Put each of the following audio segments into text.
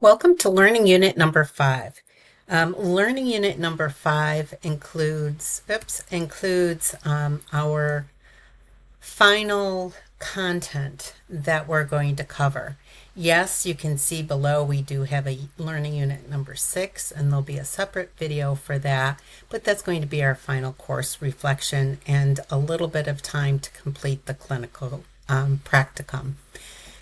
Welcome to Learning Unit number 5. Learning Unit number 5 includes our final content that we're going to cover. Yes, you can see below we do have a Learning Unit number 6, and there'll be a separate video for that, but that's going to be our final course reflection and a little bit of time to complete the clinical practicum.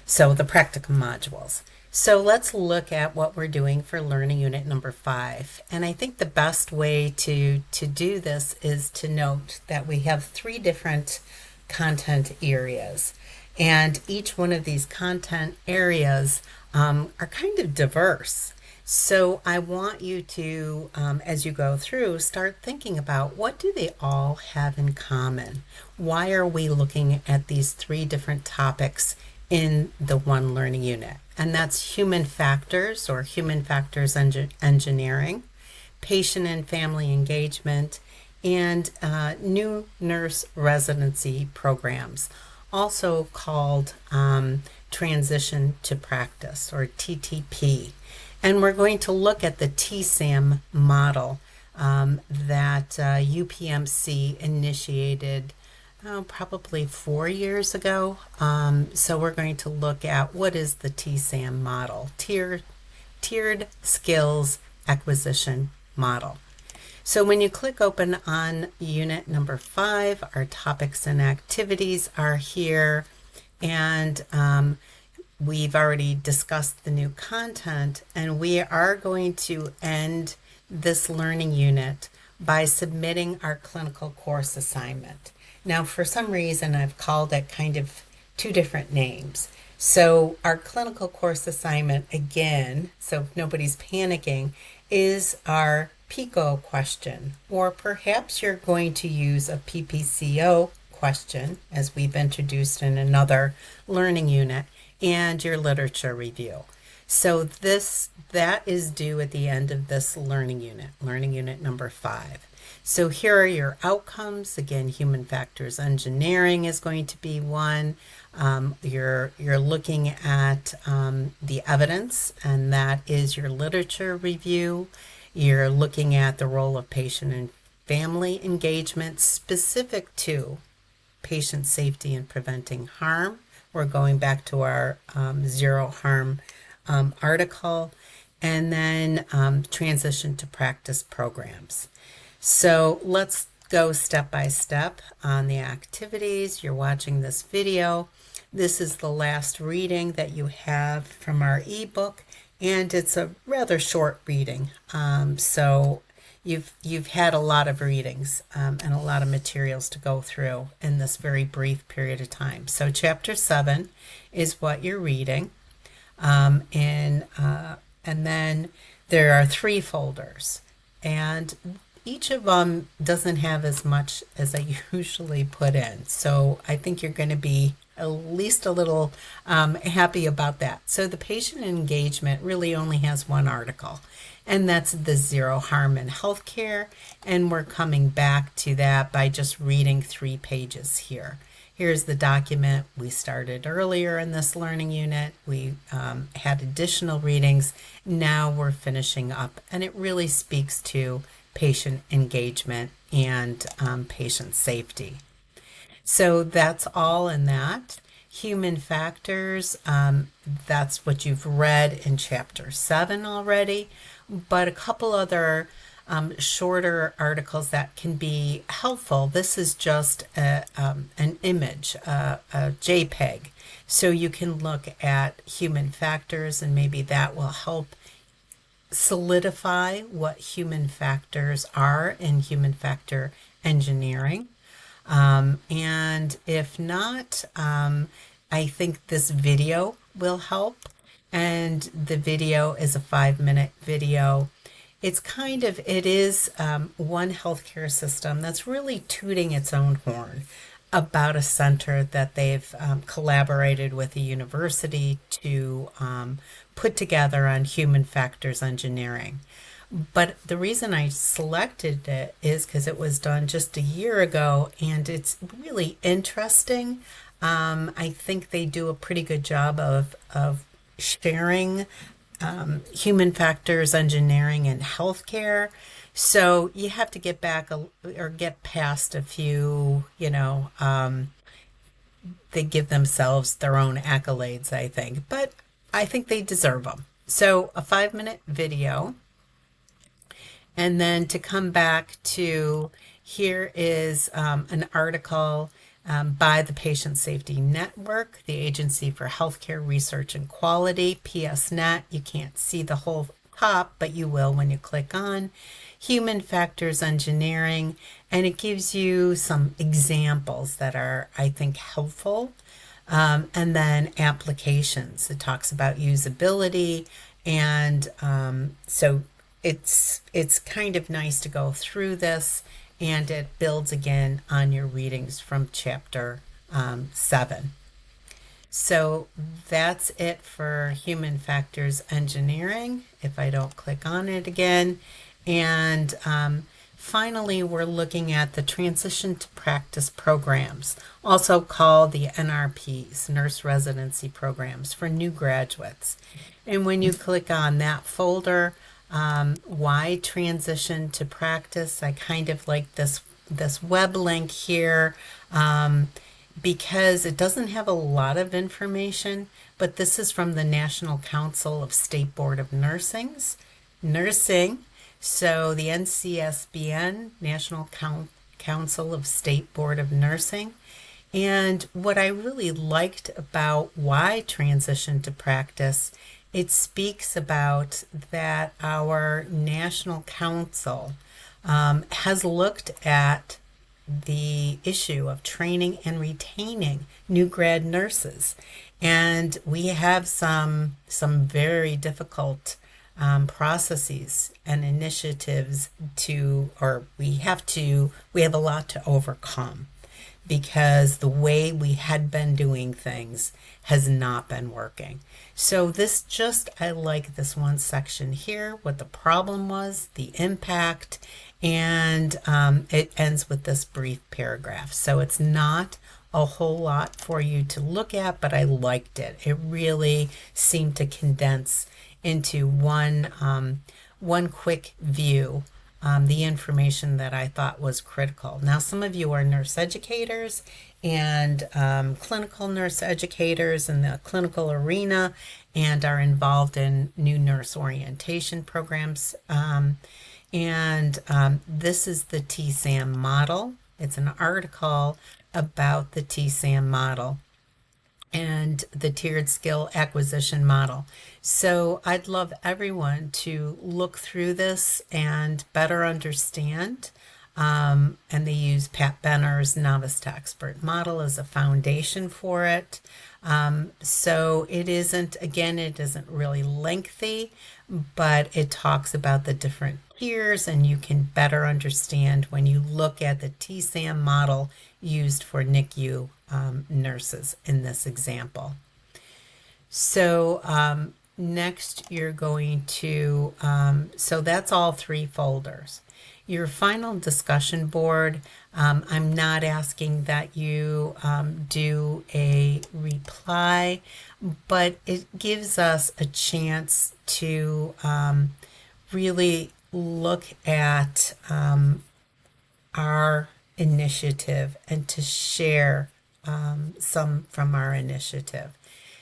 So the practicum modules. So let's look at what we're doing for Learning Unit number 5. And I think the best way to do this is to note that we have 3 different content areas. And each one of these content areas are kind of diverse. So I want you to, as you go through, start thinking about what do they all have in common? Why are we looking at these 3 different topics in the one learning unit? And that's human factors or human factors engineering, patient and family engagement, and new nurse residency programs, also called transition to practice or TTP. And we're going to look at the TSAM model that UPMC initiated probably 4 years ago. So we're going to look at what is the TSAM model, Tiered Skills Acquisition Model. So when you click open on unit number 5, our topics and activities are here, and we've already discussed the new content, and we are going to end this learning unit by submitting our clinical course assignment. Now, for some reason, I've called it kind of 2 different names. So our clinical course assignment, again, so if nobody's panicking, is our PICO question, or perhaps you're going to use a PPCO question, as we've introduced in another learning unit, and your literature review. So that is due at the end of this learning unit number 5. So here are your outcomes. Again, human factors engineering is going to be one. You're looking at the evidence, and that is your literature review. You're looking at the role of patient and family engagement specific to patient safety and preventing harm. We're going back to our zero harm article, and then transition to practice programs. So let's go step by step on the activities. You're watching this video. This is the last reading that you have from our ebook, and it's a rather short reading. So you've had a lot of readings and a lot of materials to go through in this very brief period of time. So chapter 7 is what you're reading, and then there are 3 folders, and each of them doesn't have as much as I usually put in. So I think you're going to be at least a little happy about that. So the patient engagement really only has 1 article, and that's the zero harm in healthcare. And we're coming back to that by just reading 3 pages here. Here's the document we started earlier in this learning unit. We had additional readings. Now we're finishing up, and it really speaks to patient engagement and patient safety. So that's all in that. Human factors, that's what you've read in chapter 7 already, but a couple other shorter articles that can be helpful. This is just an image, a JPEG. So you can look at human factors, and maybe that will help solidify what human factors are in human factor engineering. And if not, I think this video will help. And the video is a 5-minute video. It is one healthcare system that's really tooting its own horn about a center that they've collaborated with a university to put together on human factors engineering. But the reason I selected it is because it was done just a year ago, and it's really interesting. I think they do a pretty good job of sharing human factors engineering and healthcare. So you have to get back or get past a few, they give themselves their own accolades, I think, but I think they deserve them. So a 5-minute video, and then to come back to here is an article by the Patient Safety Network, the Agency for Healthcare Research and Quality, PSNet. You can't see the whole top, but you will when you click on Human Factors Engineering, and it gives you some examples that are, I think, helpful. And then applications. It talks about usability, and so it's kind of nice to go through this, and it builds again on your readings from chapter 7. So that's it for human factors engineering. If I don't click on it again, and finally, we're looking at the transition to practice programs, also called the NRPs, nurse residency programs for new graduates. And when you click on that folder, why transition to practice? I kind of like this web link here because it doesn't have a lot of information, but this is from the National Council of State Board of Nursing. So the NCSBN, National Council of State Board of Nursing. And what I really liked about why transition to practice, it speaks about that our national council has looked at the issue of training and retaining new grad nurses. And we have some very difficult processes and initiatives we have a lot to overcome because the way we had been doing things has not been working. So I like this one section here, what the problem was, the impact, and it ends with this brief paragraph. So it's not a whole lot for you to look at, but I liked it. It really seemed to condense into one quick view the information that I thought was critical. Now, some of you are nurse educators and clinical nurse educators in the clinical arena and are involved in new nurse orientation programs. This is the TSAM model. It's an article about the TSAM model and the tiered skill acquisition model. So I'd love everyone to look through this and better understand. And they use Pat Benner's novice to expert model as a foundation for it. So it isn't really lengthy, but it talks about the different tiers, and you can better understand when you look at the TSAM model used for NICU nurses in this example. So next you're going to, so that's all 3 folders. Your final discussion board, I'm not asking that you do a reply, but it gives us a chance to really look at our initiative and to share some from our initiative.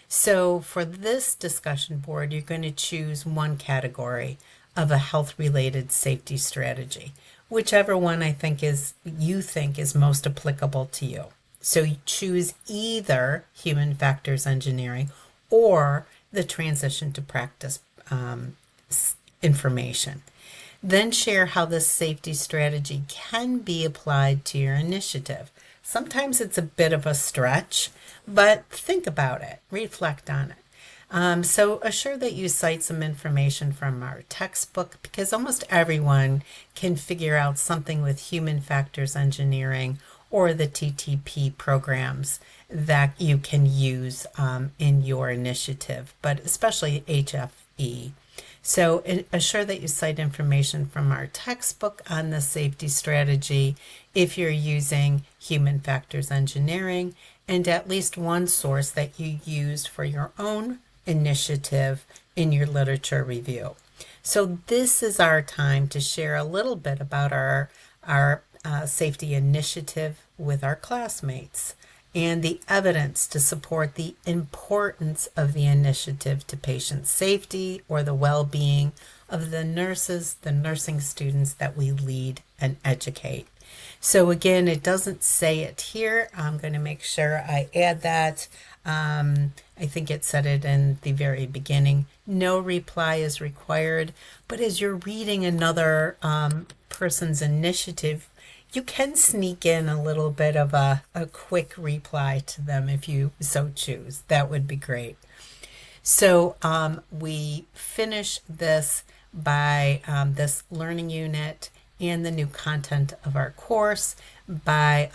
So for this discussion board, you're going to choose one category of a health-related safety strategy, whichever one you think is most applicable to you. So you choose either human factors engineering or the transition to practice information. Then share how this safety strategy can be applied to your initiative. Sometimes it's a bit of a stretch, but think about it, reflect on it. So assure that you cite some information from our textbook, because almost everyone can figure out something with human factors engineering or the TTP programs that you can use in your initiative, but especially HFE. So assure that you cite information from our textbook on the safety strategy if you're using human factors engineering, and at least one source that you used for your own initiative in your literature review. So this is our time to share a little bit about our safety initiative with our classmates and the evidence to support the importance of the initiative to patient safety or the well-being of the nurses, the nursing students that we lead and educate. So again, it doesn't say it here. I'm going to make sure I add that. I think it said it in the very beginning. No reply is required, but as you're reading another person's initiative, you can sneak in a little bit of a quick reply to them if you so choose. That would be great. So we finish this by this learning unit and the new content of our course by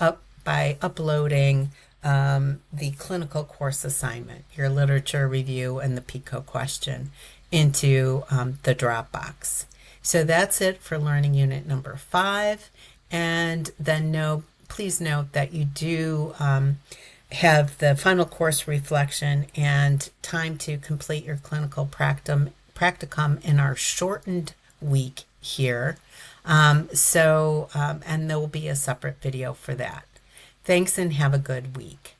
uploading the clinical course assignment, your literature review, and the PICO question into the Dropbox. So that's it for learning unit number 5. And then please note that you do have the final course reflection and time to complete your clinical practicum in our shortened week here. And there will be a separate video for that. Thanks and have a good week.